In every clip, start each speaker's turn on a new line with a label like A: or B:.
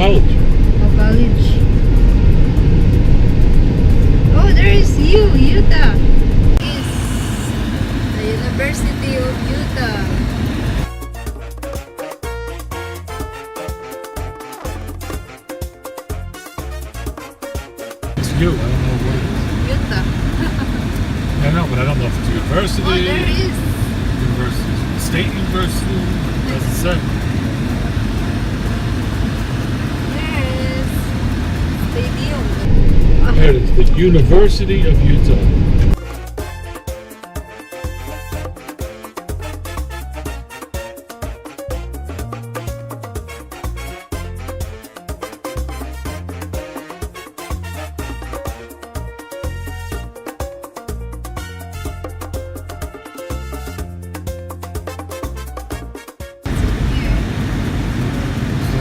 A: college.
B: Oh, college. Oh, there is Utah. Is the University of Utah.
A: It's U. I don't know what it is.
B: Utah.
A: I know, but I don't know if it's university.
B: Oh, there is.
A: University. State University. Doesn't say.
B: There is stadium.
A: There it is. The University of Utah.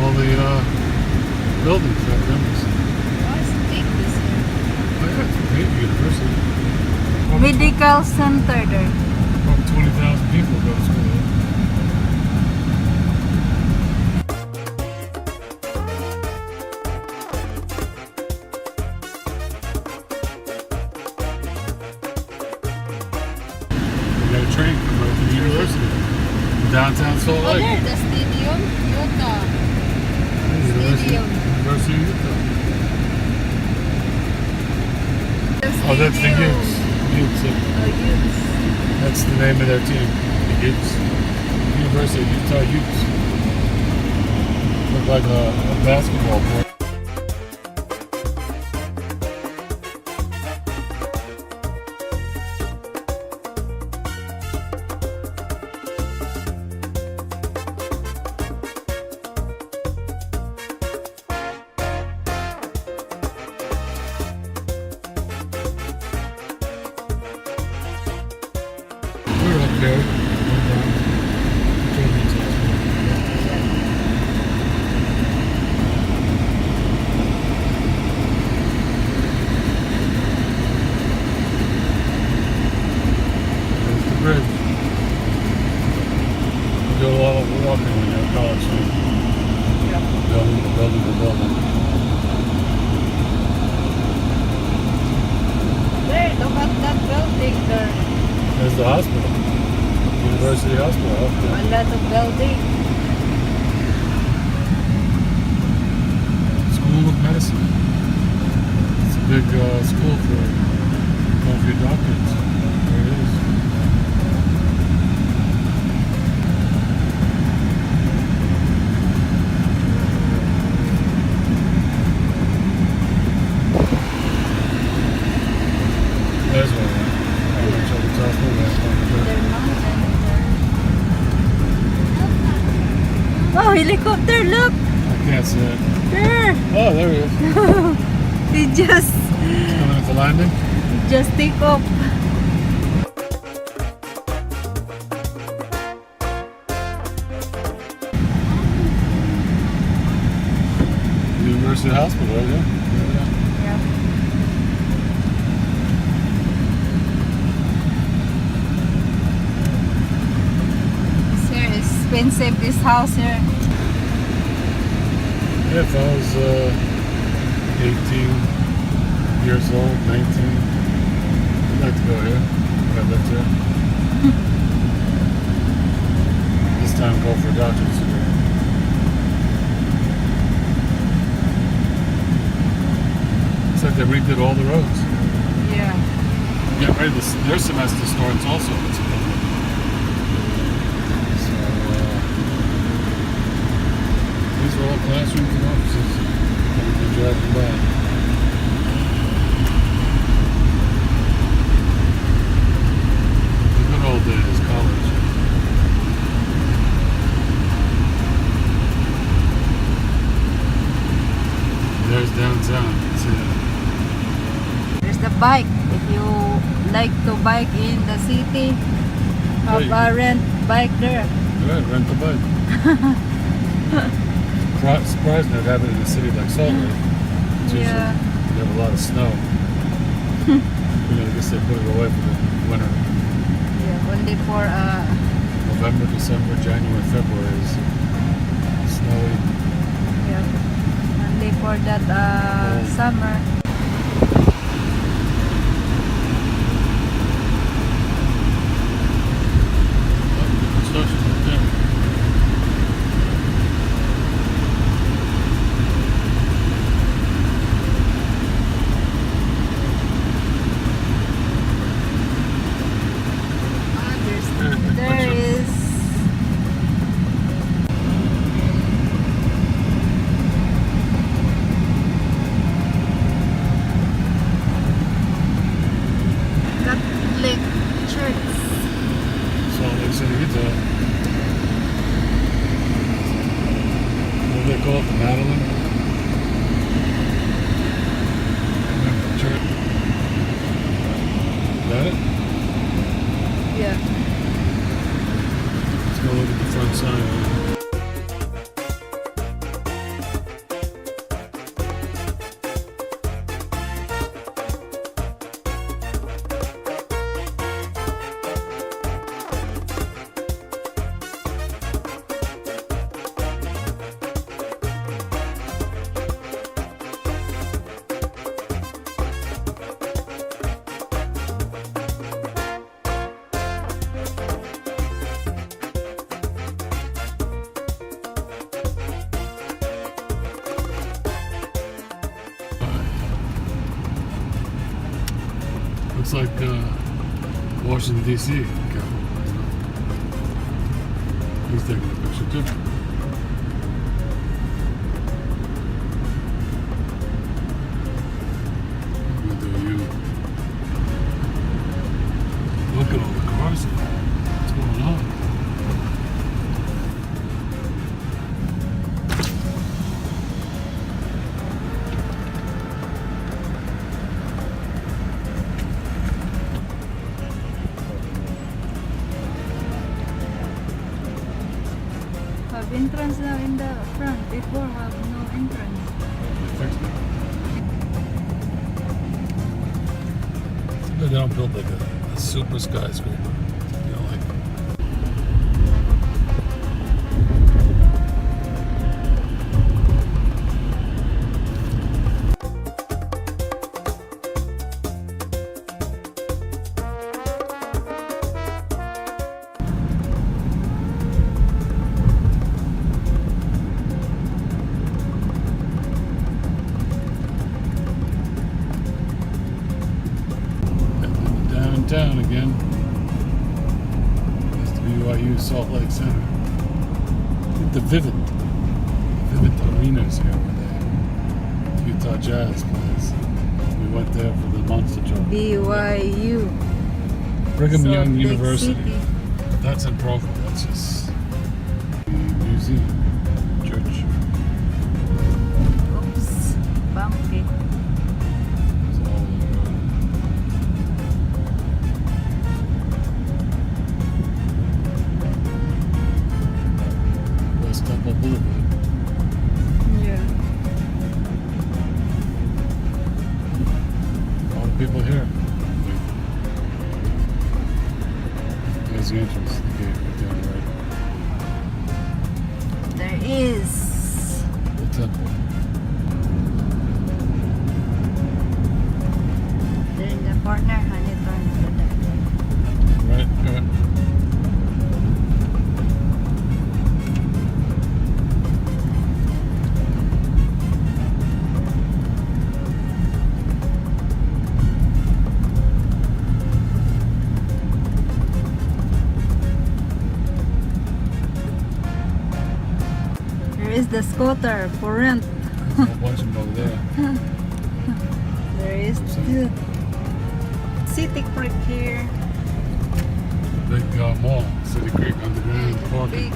A: All the buildings that campus.
B: What's big this here?
A: Oh, yeah, it's a great university.
B: Medical center there.
A: Over 20,000 people go to school there. We got a train coming right to the university. Downtown Salt
B: Oh,
A: Lake.
B: there, the stadium, Utah.
A: University
B: Stadium.
A: of Utah.
B: The
A: Oh, that's the
B: stadium.
A: Utes. Utes.
B: Oh, Utes.
A: That's the name of their team. The Utes. University of Utah Utes. Look like a basketball court. We're up there. There's the bridge. You do a lot of walking when you're at College Street. Building to building to building.
B: There, look at that building there.
A: There's the hospital. University Hospital up
B: A
A: there.
B: lot of building.
A: School of Medicine. It's a big school for going for your doctors. There it is. There's one. I'm going to check the top of that one.
B: There mountain there. Oh, helicopter, look!
A: I can't see it.
B: There!
A: Oh, there he is.
B: He just
A: He's coming at the landing.
B: take off.
A: University Hospital, right there.
B: Yeah. It's here expensive, this house here.
A: Yeah, if I was 18 years old, 19, I'd like to go here if I lived here. This time go for a doctor's degree. It's like they redid all the roads.
B: Yeah.
A: Get ready, their semester starts also. It's so, these are all classrooms and offices. You're driving by. The good old days, college. There's downtown. You can see that.
B: There's the bike. If you like to bike in the city, have a rent bike there.
A: Good, rent the bike. Surprised they'd have it in a city like Salt Lake. It's usually-
B: Yeah.
A: They have a lot of snow. I guess they put it away for the winter.
B: Yeah, only for
A: November, December, January, February is snowy.
B: yeah, for that summer.
A: Construction right there.
B: There is Catholic Church.
A: Salt Lake City, Utah. What do they call it? The Madeline? Church. Is that it?
B: Yeah.
A: Let's go look at the front sign. Looks like Washington, D.C. He's taking a picture too. I'm gonna do you. Look at all the cars in there. What's going on?
B: Have entrance now in the front. Before have no entrance.
A: They fixed it. They don't build like a super skyscraper. You know, like. Downtown again. It's the BYU Salt Lake Center. I think the Vivid Arena's here where the Utah Jazz plays. We went there for the Monster Truck.
B: BYU.
A: Brigham
B: Salt
A: Young
B: Lake
A: University.
B: City.
A: That's in Provo. That's just the museum. Church.
B: Oops. Bumpy.
A: It's all over. West Temple Boulevard.
B: Yeah.
A: A lot of people here. There's the entrance, the gate right there on the right.
B: There is.
A: The temple.
B: They're in the corner. Honey, turn to that.
A: Right, right.
B: There is the scooter for rent.
A: There's a whole bunch of them over there.
B: There is the City Creek here.
A: Big mall, City Creek Underground Parking.
B: Big